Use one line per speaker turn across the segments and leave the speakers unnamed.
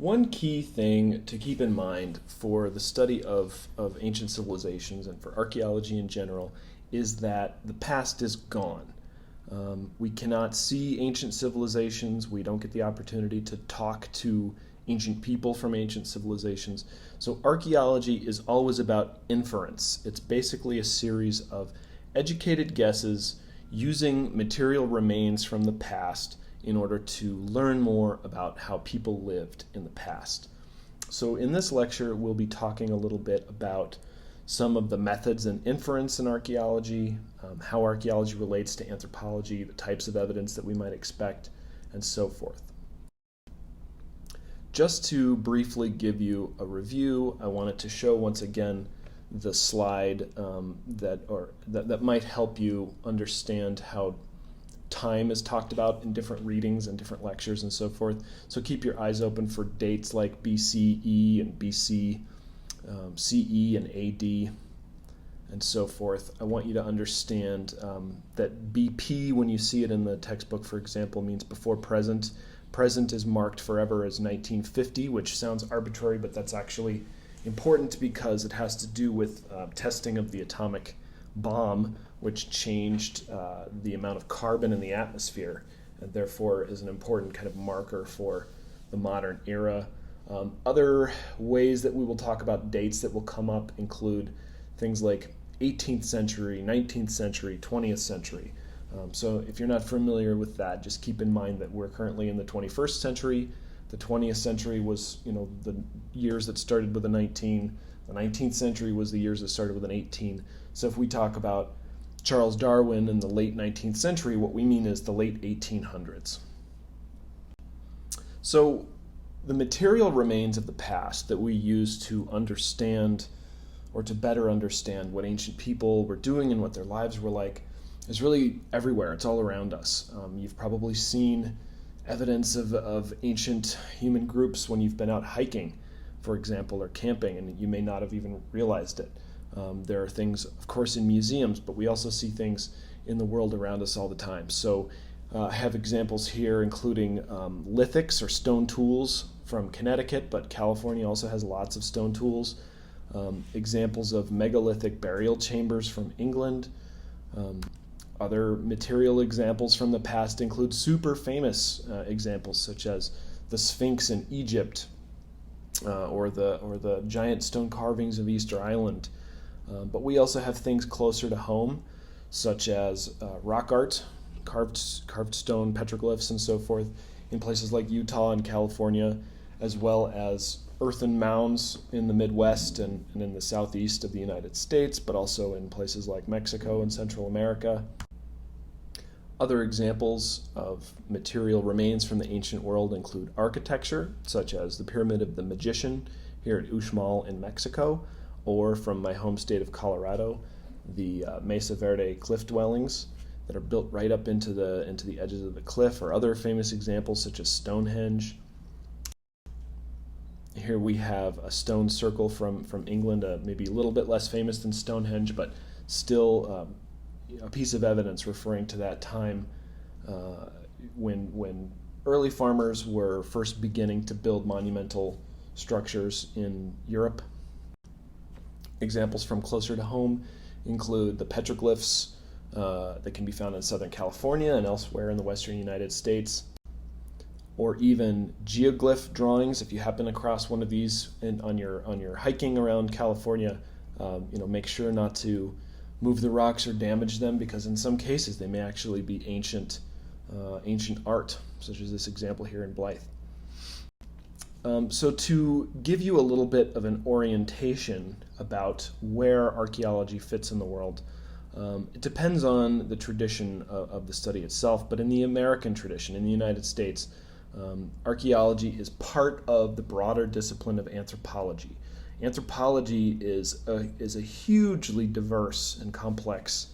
One key thing to keep in mind for the study of ancient civilizations and for archaeology in general is that the past is gone. We cannot see ancient civilizations. We don't get the opportunity to talk to ancient people from ancient civilizations. So archaeology is always about inference. It's basically a series of educated guesses using material remains from the past in order to learn more about how people lived in the past. So in this lecture, we'll be talking a little bit about some of the methods and inference in archaeology, how archaeology relates to anthropology, the types of evidence that we might expect, and so forth. Just to briefly give you a review, I wanted to show once again the slide that might help you understand how time is talked about in different readings and different lectures and so forth. So keep your eyes open for dates like BCE and BC, CE and AD, and so forth. I want you to understand that BP, when you see it in the textbook, for example, means before present. Present is marked forever as 1950, which sounds arbitrary, but that's actually important because it has to do with testing of the atomic bomb, which changed the amount of carbon in the atmosphere, and therefore is an important kind of marker for the modern era. Other ways that we will talk about dates that will come up include things like 18th century, 19th century, 20th century. So if you're not familiar with that, just keep in mind that we're currently in the 21st century. The 20th century was, the years that started with a 19. The 19th century was the years that started with an 18. So if we talk about Charles Darwin in the late 19th century, what we mean is the late 1800s. So the material remains of the past that we use to understand or to better understand what ancient people were doing and what their lives were like is really everywhere. It's all around us. You've probably seen evidence of ancient human groups when you've been out hiking, for example, or camping, and you may not have even realized it. There are things, of course, in museums, but we also see things in the world around us all the time. So I have examples here including lithics or stone tools from Connecticut, but California also has lots of stone tools. Examples of megalithic burial chambers from England. Other material examples from the past include super famous examples such as the Sphinx in Egypt or the giant stone carvings of Easter Island. But we also have things closer to home, such as rock art, carved stone petroglyphs and so forth in places like Utah and California, as well as earthen mounds in the Midwest and in the southeast of the United States, but also in places like Mexico and Central America. Other examples of material remains from the ancient world include architecture, such as the Pyramid of the Magician here at Uxmal in Mexico, or from my home state of Colorado, the Mesa Verde cliff dwellings that are built right up into the edges of the cliff, or other famous examples such as Stonehenge. Here we have a stone circle from England, maybe a little bit less famous than Stonehenge, but still a piece of evidence referring to that time when early farmers were first beginning to build monumental structures in Europe. Examples from closer to home include the petroglyphs that can be found in Southern California and elsewhere in the western United States, or even geoglyph drawings. If you happen across one of these on your hiking around California, make sure not to move the rocks or damage them, because in some cases they may actually be ancient art, such as this example here in Blythe. So to give you a little bit of an orientation about where archaeology fits in the world, it depends on the tradition of the study itself, but in the American tradition, in the United States, archaeology is part of the broader discipline of anthropology. Anthropology is a hugely diverse and complex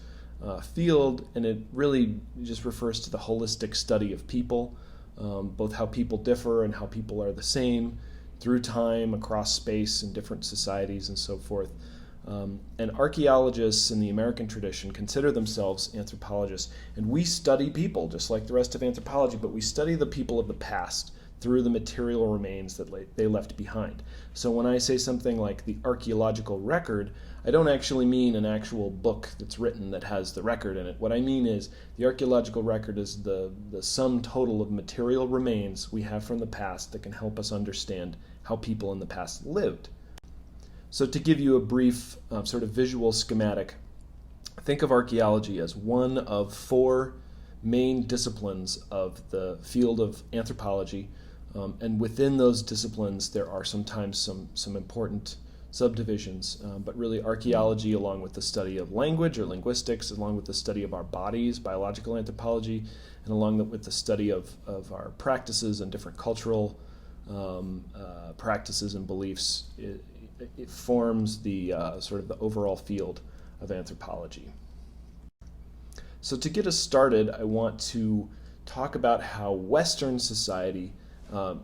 field, and it really just refers to the holistic study of people, both how people differ and how people are the same through time, across space, in different societies, and so forth. And archaeologists in the American tradition consider themselves anthropologists, and we study people just like the rest of anthropology, but we study the people of the past, through the material remains that they left behind. So when I say something like the archaeological record, I don't actually mean an actual book that's written that has the record in it. What I mean is the archaeological record is the sum total of material remains we have from the past that can help us understand how people in the past lived. So to give you a brief sort of visual schematic, think of archaeology as one of four main disciplines of the field of anthropology, and within those disciplines there are sometimes some important subdivisions, but really archaeology, along with the study of language or linguistics, along with the study of our bodies, biological anthropology, and along with the study of our practices and different cultural practices and beliefs, it forms the sort of the overall field of anthropology. So to get us started, I want to talk about how Western society,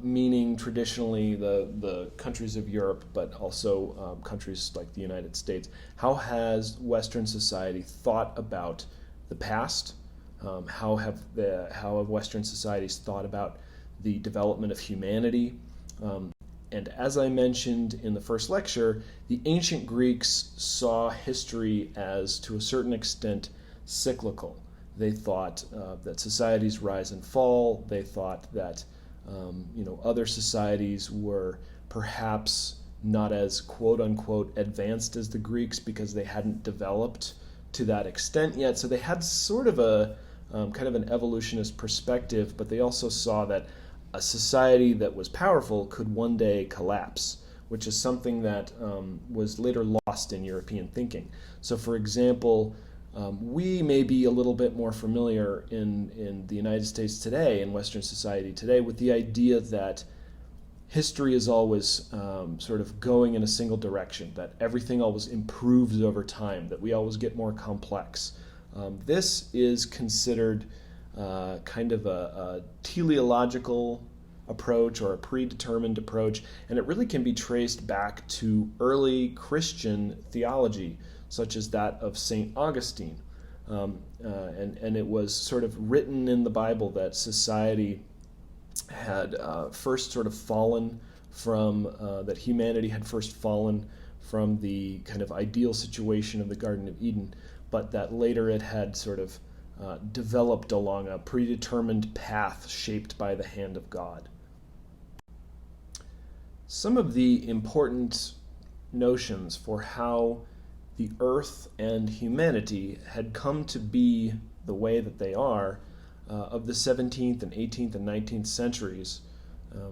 meaning traditionally the countries of Europe, but also countries like the United States, how has Western society thought about the past? How have Western societies thought about the development of humanity? And as I mentioned in the first lecture, the ancient Greeks saw history as, to a certain extent, cyclical. They thought that societies rise and fall. They thought that other societies were perhaps not as quote-unquote advanced as the Greeks because they hadn't developed to that extent yet. So they had sort of a kind of an evolutionist perspective, but they also saw that a society that was powerful could one day collapse, which is something that was later lost in European thinking. So for example, we may be a little bit more familiar in the United States today, in Western society today, with the idea that history is always sort of going in a single direction, that everything always improves over time, that we always get more complex. This is considered kind of a teleological approach or a predetermined approach, and it really can be traced back to early Christian theology, such as that of St. Augustine. And it was sort of written in the Bible that society had first sort of fallen from, that humanity had first fallen from the kind of ideal situation of the Garden of Eden, but that later it had sort of developed along a predetermined path shaped by the hand of God. Some of the important notions for how the earth and humanity had come to be the way that they are of the 17th and 18th and 19th centuries,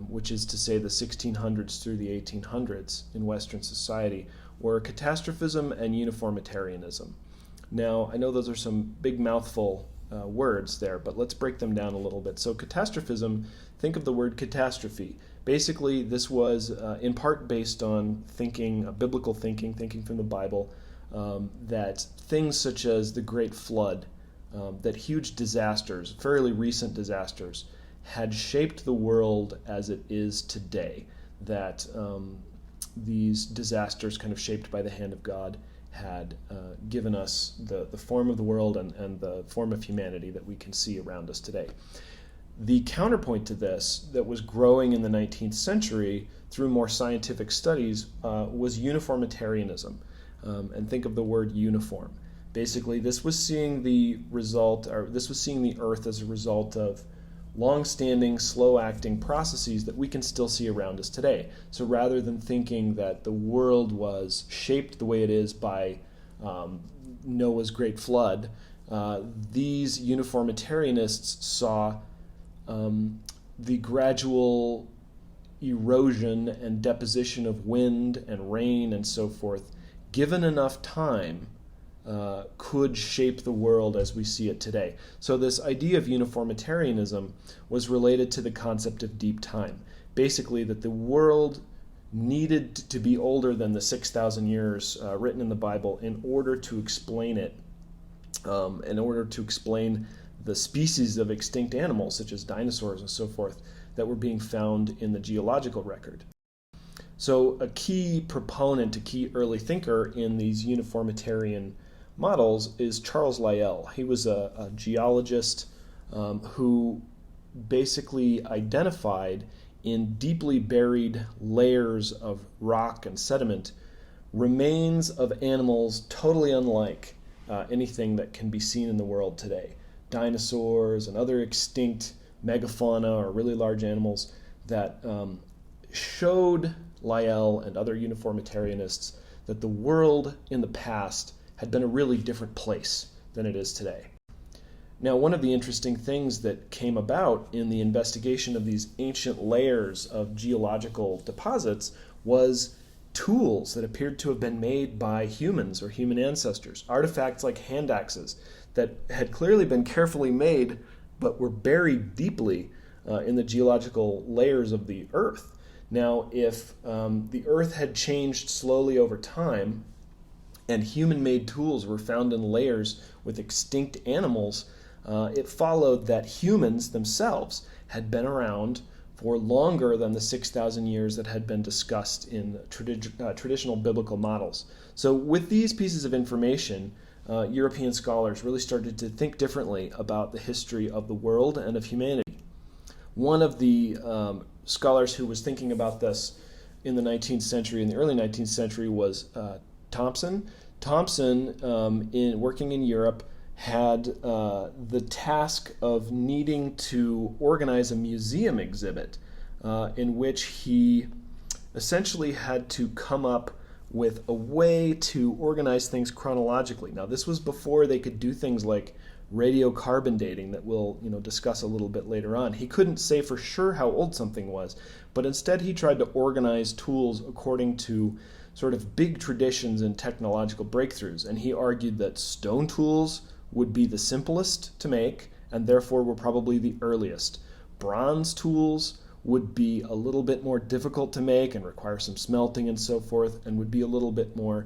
which is to say the 1600s through the 1800s in Western society, were catastrophism and uniformitarianism. Now, I know those are some big mouthful words there, but let's break them down a little bit. So catastrophism, think of the word catastrophe. Basically, this was in part based on thinking, biblical thinking from the Bible, that things such as the Great Flood, that huge disasters, fairly recent disasters, had shaped the world as it is today, that these disasters kind of shaped by the hand of God had given us the form of the world and the form of humanity that we can see around us today. The counterpoint to this that was growing in the 19th century through more scientific studies was uniformitarianism. And think of the word uniform. Basically, this was seeing the earth as a result of long-standing, slow-acting processes that we can still see around us today. So rather than thinking that the world was shaped the way it is by Noah's great flood, these uniformitarianists saw the gradual erosion and deposition of wind and rain and so forth, given enough time, could shape the world as we see it today. So this idea of uniformitarianism was related to the concept of deep time. Basically, that the world needed to be older than the 6,000 years written in the Bible in order to explain it, in order to explain the species of extinct animals, such as dinosaurs and so forth, that were being found in the geological record. So a key proponent, a key early thinker in these uniformitarian models is Charles Lyell. He was a geologist who basically identified in deeply buried layers of rock and sediment remains of animals totally unlike anything that can be seen in the world today. Dinosaurs and other extinct megafauna or really large animals that showed Lyell and other uniformitarianists that the world in the past had been a really different place than it is today. Now, one of the interesting things that came about in the investigation of these ancient layers of geological deposits was tools that appeared to have been made by humans or human ancestors, artifacts like hand axes that had clearly been carefully made but were buried deeply in the geological layers of the earth. Now, if the earth had changed slowly over time and human-made tools were found in layers with extinct animals, it followed that humans themselves had been around for longer than the 6,000 years that had been discussed in traditional biblical models. So with these pieces of information, European scholars really started to think differently about the history of the world and of humanity. One of the scholars who was thinking about this in the 19th century, in the early 19th century, was Thomson. Thomson, working in Europe, had the task of needing to organize a museum exhibit in which he essentially had to come up with a way to organize things chronologically. Now, this was before they could do things like radiocarbon dating that we'll discuss a little bit later on. He couldn't say for sure how old something was, but instead he tried to organize tools according to sort of big traditions and technological breakthroughs. And he argued that stone tools would be the simplest to make and therefore were probably the earliest. Bronze tools would be a little bit more difficult to make and require some smelting and so forth, and would be a little bit more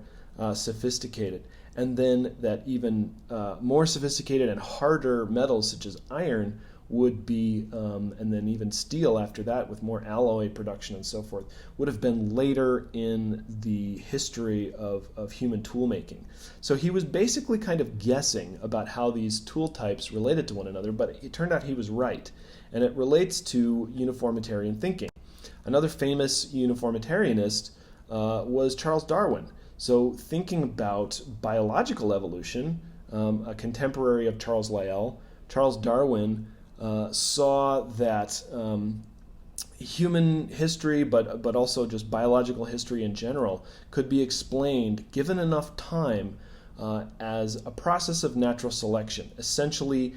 sophisticated. And then that even more sophisticated and harder metals such as iron would be, and then even steel after that with more alloy production and so forth, would have been later in the history of human tool making. So he was basically kind of guessing about how these tool types related to one another, but it turned out he was right. And it relates to uniformitarian thinking. Another famous uniformitarianist was Charles Darwin. So thinking about biological evolution, a contemporary of Charles Lyell, Charles Darwin saw that human history, but also just biological history in general, could be explained, given enough time, as a process of natural selection. Essentially,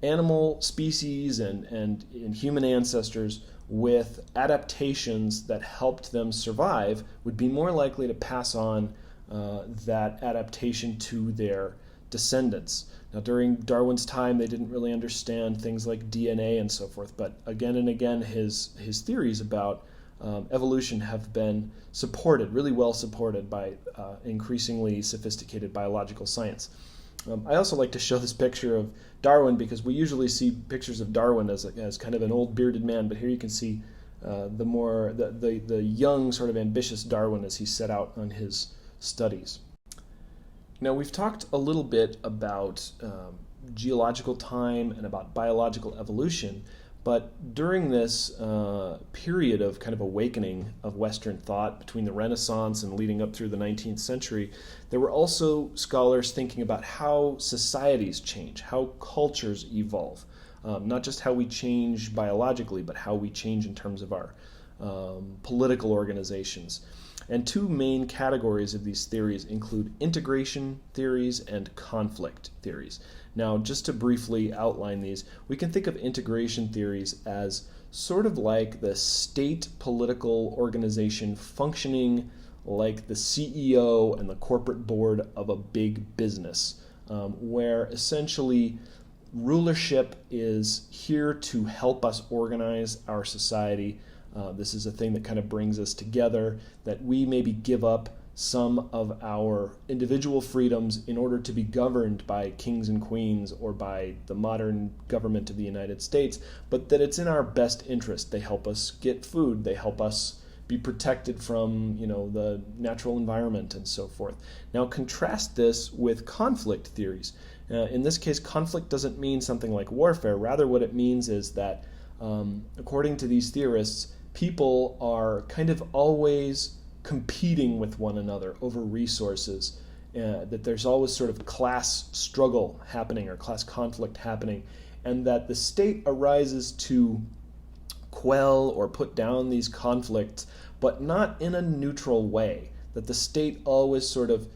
animal species and human ancestors with adaptations that helped them survive would be more likely to pass on that adaptation to their descendants. Now, during Darwin's time, they didn't really understand things like DNA and so forth, but again and again, his theories about evolution have been supported, really well supported by increasingly sophisticated biological science. I also like to show this picture of Darwin because we usually see pictures of Darwin as kind of an old bearded man, but here you can see the young, sort of ambitious Darwin as he set out on his studies. Now, we've talked a little bit about geological time and about biological evolution, but during this period of kind of awakening of Western thought between the Renaissance and leading up through the 19th century, there were also scholars thinking about how societies change, how cultures evolve, not just how we change biologically, but how we change in terms of our political organizations. And two main categories of these theories include integration theories and conflict theories. Now, just to briefly outline these, we can think of integration theories as sort of like the state political organization functioning like the CEO and the corporate board of a big business, where essentially rulership is here to help us organize our society. This is a thing that kind of brings us together, that we maybe give up some of our individual freedoms in order to be governed by kings and queens or by the modern government of the United States, but that it's in our best interest. They help us get food, they help us be protected from, the natural environment and so forth. Now contrast this with conflict theories. In this case, conflict doesn't mean something like warfare. Rather, what it means is that, according to these theorists, people are kind of always competing with one another over resources, that there's always sort of class struggle happening or class conflict happening, and that the state arises to quell or put down these conflicts, but not in a neutral way, that the state always sort of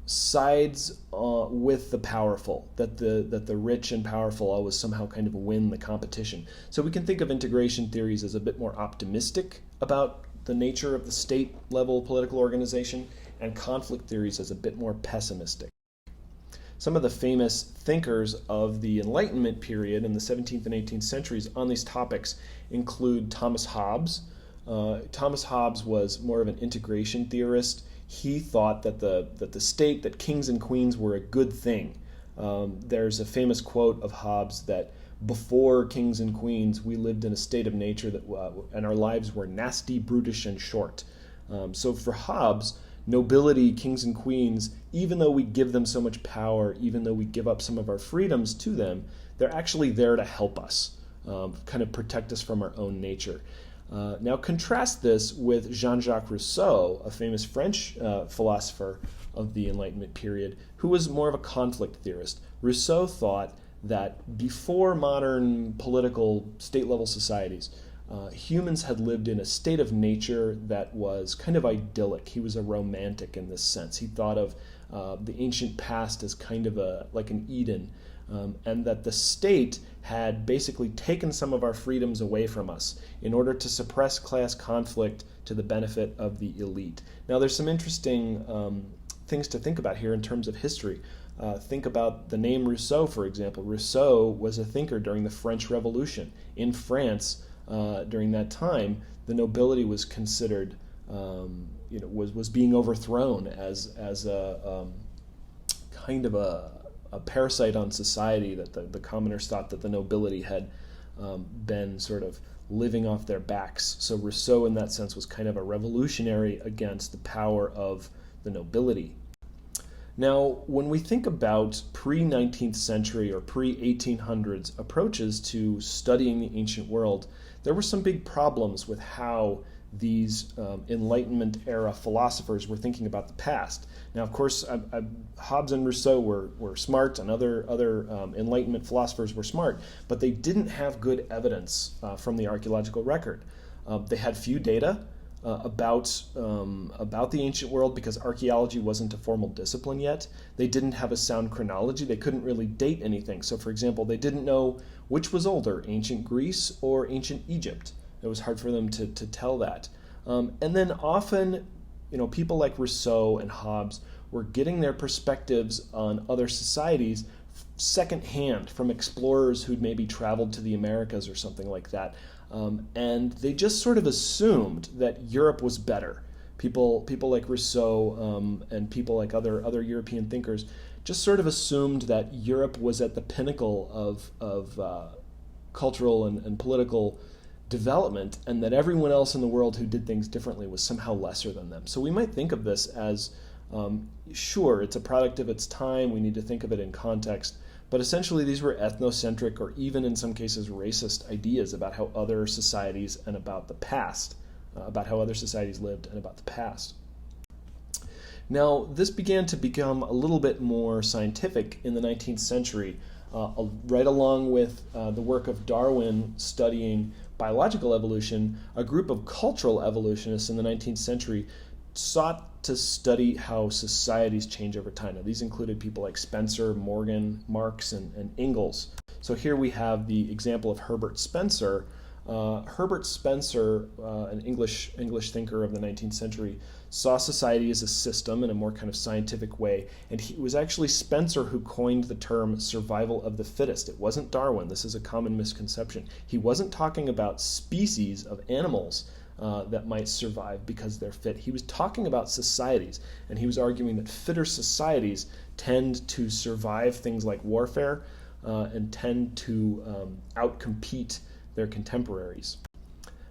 sides with the powerful, that the rich and powerful always somehow kind of win the competition. So we can think of integration theories as a bit more optimistic about the nature of the state level political organization, and conflict theories as a bit more pessimistic. Some of the famous thinkers of the Enlightenment period in the 17th and 18th centuries on these topics include Thomas Hobbes. Thomas Hobbes was more of an integration theorist. He thought that the state, that kings and queens were a good thing. There's a famous quote of Hobbes that before kings and queens, we lived in a state of nature that, and our lives were nasty, brutish, and short. So for Hobbes, nobility, kings and queens, even though we give them so much power, even though we give up some of our freedoms to them, they're actually there to help us, kind of protect us from our own nature. Now contrast this with Jean-Jacques Rousseau, a famous French philosopher of the Enlightenment period, who was more of a conflict theorist. Rousseau thought that before modern political state-level societies, humans had lived in a state of nature that was kind of idyllic. He was a romantic in this sense. He thought of the ancient past as kind of like an Eden, and that the state had basically taken some of our freedoms away from us in order to suppress class conflict to the benefit of the elite. Now there's some interesting things to think about here in terms of history. Think about the name Rousseau, for example. Rousseau was a thinker during the French Revolution. In France, during that time, the nobility was considered, was being overthrown as a kind of a parasite on society, that the commoners thought that the nobility had been sort of living off their backs. So Rousseau, in that sense, was kind of a revolutionary against the power of the nobility. Now, when we think about pre-19th century or pre-1800s approaches to studying the ancient world, there were some big problems with how these Enlightenment era philosophers were thinking about the past. Now, of course, Hobbes and Rousseau were smart, and other Enlightenment philosophers were smart, but they didn't have good evidence from the archaeological record. They had few data about the ancient world because archaeology wasn't a formal discipline yet. They didn't have a sound chronology. They couldn't really date anything. So, for example, they didn't know which was older, ancient Greece or ancient Egypt. It was hard for them to tell that. And then often, people like Rousseau and Hobbes were getting their perspectives on other societies secondhand from explorers who'd maybe traveled to the Americas or something like that. And they just sort of assumed that Europe was better. People like Rousseau and people like other European thinkers just sort of assumed that Europe was at the pinnacle of cultural and political development, and that everyone else in the world who did things differently was somehow lesser than them. So we might think of this as, sure, it's a product of its time, we need to think of it in context, but essentially these were ethnocentric or even in some cases racist ideas about how other societies and about the past, about how other societies lived and about the past. Now, this began to become a little bit more scientific in the 19th century, right along with the work of Darwin studying biological evolution. A group of cultural evolutionists in the 19th century sought to study how societies change over time. Now, these included people like Spencer, Morgan, Marx, and Ingalls. So here we have the example of Herbert Spencer. Herbert Spencer, an English thinker of the 19th century, saw society as a system in a more kind of scientific way, and it was actually Spencer who coined the term survival of the fittest. It wasn't Darwin. This is a common misconception. He wasn't talking about species of animals that might survive because they're fit. He was talking about societies, and he was arguing that fitter societies tend to survive things like warfare and tend to outcompete their contemporaries.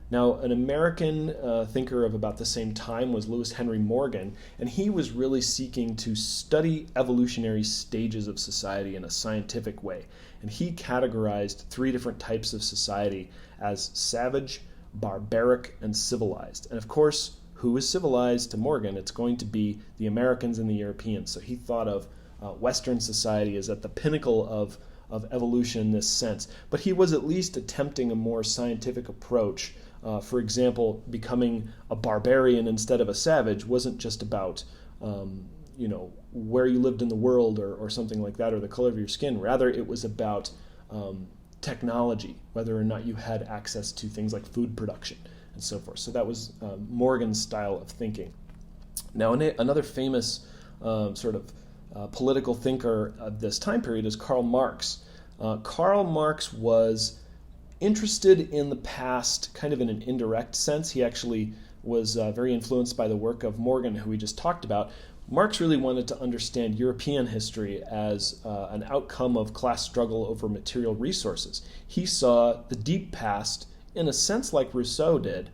Now, an American thinker of about the same time was Lewis Henry Morgan, and he was really seeking to study evolutionary stages of society in a scientific way. And he categorized three different types of society as savage, barbaric and civilized. And of course, who is civilized to Morgan? It's going to be the Americans and the Europeans. So he thought of Western society as at the pinnacle of evolution in this sense. But he was at least attempting a more scientific approach. For example, becoming a barbarian instead of a savage wasn't just about where you lived in the world or something like that, or the color of your skin. Rather, it was about technology, whether or not you had access to things like food production and so forth. So that was Morgan's style of thinking. Now, another famous political thinker of this time period is Karl Marx. Karl Marx was interested in the past kind of in an indirect sense. He actually was very influenced by the work of Morgan, who we just talked about. Marx really wanted to understand European history as an outcome of class struggle over material resources. He saw the deep past, in a sense like Rousseau did.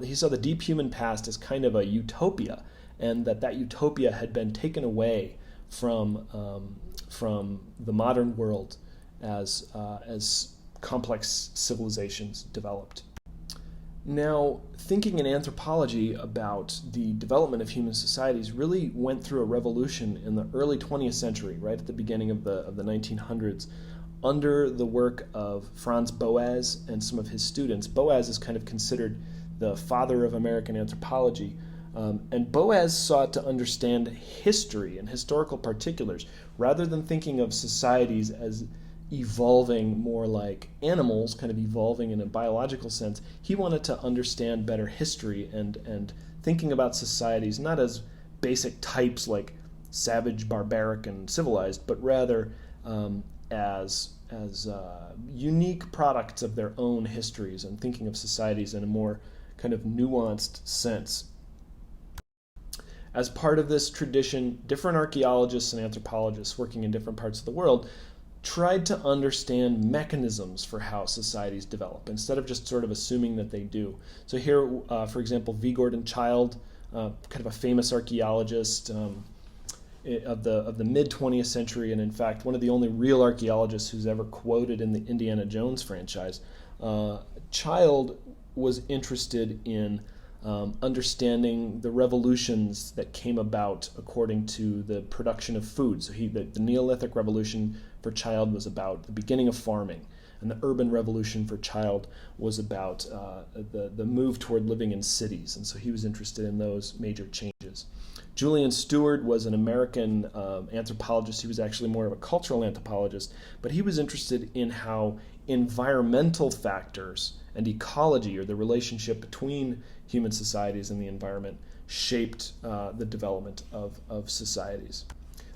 He saw the deep human past as kind of a utopia, and that utopia had been taken away from the modern world as complex civilizations developed. Now, thinking in anthropology about the development of human societies really went through a revolution in the early 20th century, right at the beginning of the 1900s, under the work of Franz Boas and some of his students. Boas is kind of considered the father of American anthropology, and Boas sought to understand history and historical particulars rather than thinking of societies as evolving more like animals, kind of evolving in a biological sense. He wanted to understand better history and thinking about societies not as basic types like savage, barbaric, and civilized, but rather as unique products of their own histories, and thinking of societies in a more kind of nuanced sense. As part of this tradition, different archaeologists and anthropologists working in different parts of the world tried to understand mechanisms for how societies develop, instead of just sort of assuming that they do. So here, for example, V. Gordon Childe, kind of a famous archaeologist of the mid-20th century, and in fact, one of the only real archaeologists who's ever quoted in the Indiana Jones franchise. Childe was interested in understanding the revolutions that came about according to the production of food. So the Neolithic Revolution for Childe was about the beginning of farming, and the Urban Revolution for Childe was about the move toward living in cities, and so he was interested in those major changes. Julian Stewart was an American anthropologist. He was actually more of a cultural anthropologist, but he was interested in how environmental factors and ecology, or the relationship between human societies and the environment, shaped the development of societies.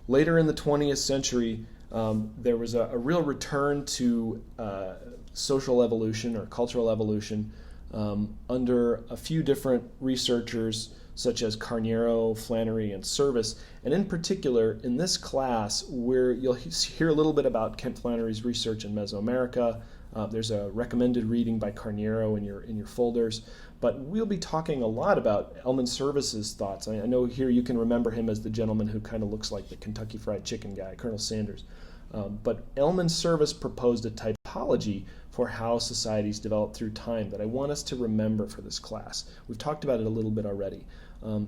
Later in the 20th century, there was a real return to social evolution or cultural evolution under a few different researchers such as Carneiro, Flannery, and Service. And in particular, in this class, where you'll hear a little bit about Kent Flannery's research in Mesoamerica. There's a recommended reading by Carneiro in your folders. But we'll be talking a lot about Elman Service's thoughts. I know here you can remember him as the gentleman who kind of looks like the Kentucky Fried Chicken guy, Colonel Sanders. But Elman Service proposed a typology for how societies develop through time that I want us to remember for this class. We've talked about it a little bit already.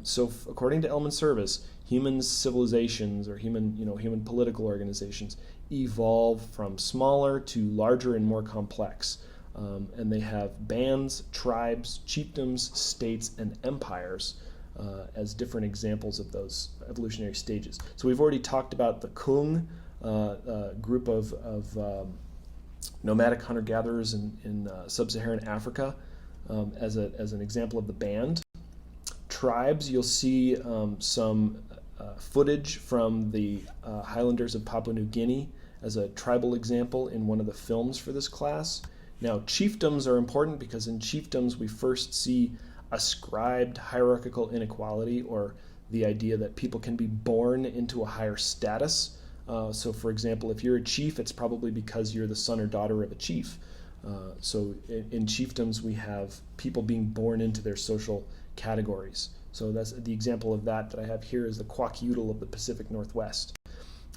So according to Elman Service, human civilizations, or human political organizations, evolve from smaller to larger and more complex. And they have bands, tribes, chiefdoms, states, and empires as different examples of those evolutionary stages. So we've already talked about the Kung, group of nomadic hunter-gatherers in sub-Saharan Africa as an example of the band. Tribes, you'll see some footage from the Highlanders of Papua New Guinea as a tribal example in one of the films for this class. Now, chiefdoms are important because in chiefdoms we first see ascribed hierarchical inequality, or the idea that people can be born into a higher status. So, for example, if you're a chief, it's probably because you're the son or daughter of a chief. So in chiefdoms we have people being born into their social categories. So that's the example of that I have here is the Kwakiutl of the Pacific Northwest.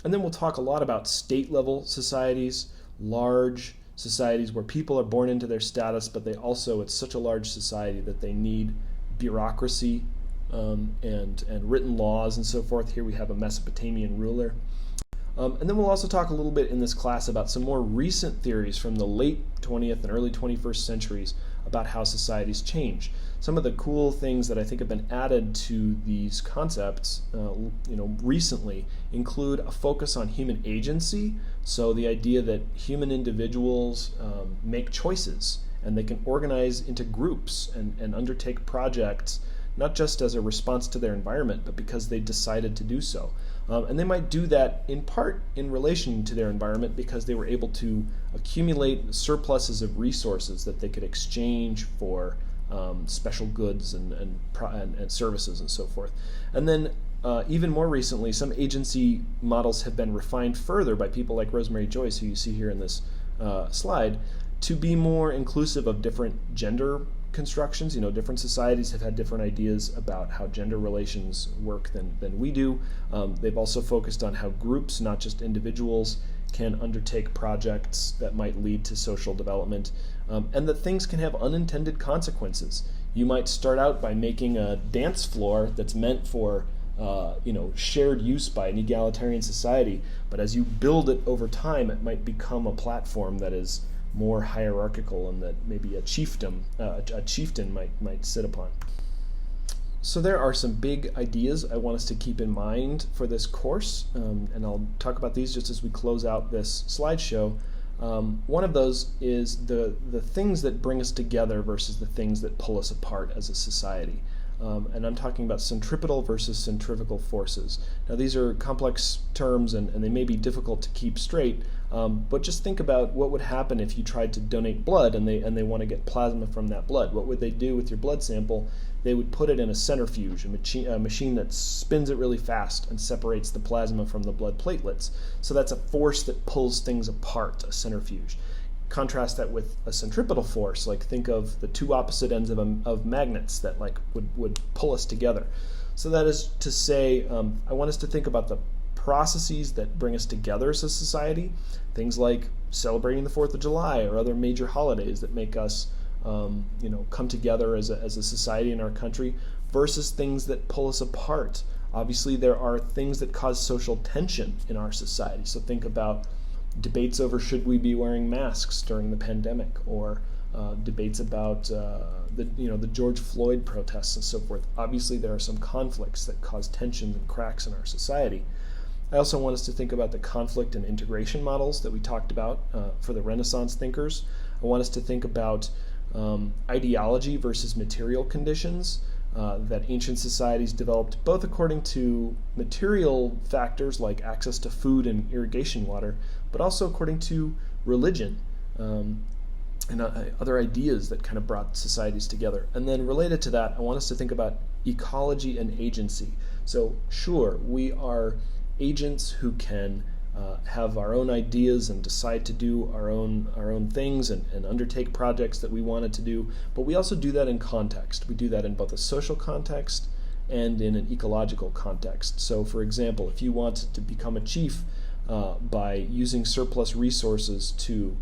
And then we'll talk a lot about state-level societies, large societies where people are born into their status, but they also, it's such a large society that they need bureaucracy and written laws and so forth. Here we have a Mesopotamian ruler. And then we'll also talk a little bit in this class about some more recent theories from the late 20th and early 21st centuries about how societies change. Some of the cool things that I think have been added to these concepts recently include a focus on human agency, so the idea that human individuals make choices and they can organize into groups and undertake projects not just as a response to their environment, but because they decided to do so. And they might do that in part in relation to their environment because they were able to accumulate surpluses of resources that they could exchange for special goods and services and so forth. And then even more recently, some agency models have been refined further by people like Rosemary Joyce, who you see here in this slide, to be more inclusive of different gender constructions. Different societies have had different ideas about how gender relations work than we do. They've also focused on how groups, not just individuals, can undertake projects that might lead to social development, and that things can have unintended consequences. You might start out by making a dance floor that's meant for shared use by an egalitarian society, but as you build it over time, it might become a platform that is more hierarchical and that maybe a chieftain might sit upon. So there are some big ideas I want us to keep in mind for this course, and I'll talk about these just as we close out this slideshow. One of those is the things that bring us together versus the things that pull us apart as a society. And I'm talking about centripetal versus centrifugal forces. Now these are complex terms and they may be difficult to keep straight, but just think about what would happen if you tried to donate blood and they want to get plasma from that blood. What would they do with your blood sample? They would put it in a centrifuge, a machine that spins it really fast and separates the plasma from the blood platelets. So that's a force that pulls things apart, a centrifuge. Contrast that with a centripetal force, like think of the two opposite ends of magnets that would pull us together. So that is to say, I want us to think about the processes that bring us together as a society, things like celebrating the 4th of July or other major holidays that make us come together as a society in our country, versus things that pull us apart. Obviously, there are things that cause social tension in our society. So think about debates over should we be wearing masks during the pandemic, or debates about the George Floyd protests and so forth. Obviously, there are some conflicts that cause tensions and cracks in our society. I also want us to think about the conflict and integration models that we talked about for the Renaissance thinkers. I want us to think about ideology versus material conditions that ancient societies developed, both according to material factors like access to food and irrigation water, but also according to religion and other ideas that kind of brought societies together. And then related to that, I want us to think about ecology and agency. So sure, we are agents who can have our own ideas and decide to do our own things and undertake projects that we wanted to do, but we also do that in context. We do that in both a social context and in an ecological context. So for example, if you want to become a chief by using surplus resources to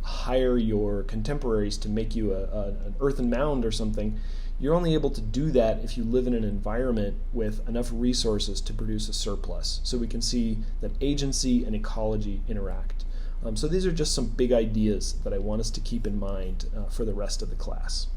hire your contemporaries to make you an earthen mound or something, you're only able to do that if you live in an environment with enough resources to produce a surplus. So we can see that agency and ecology interact. So these are just some big ideas that I want us to keep in mind for the rest of the class.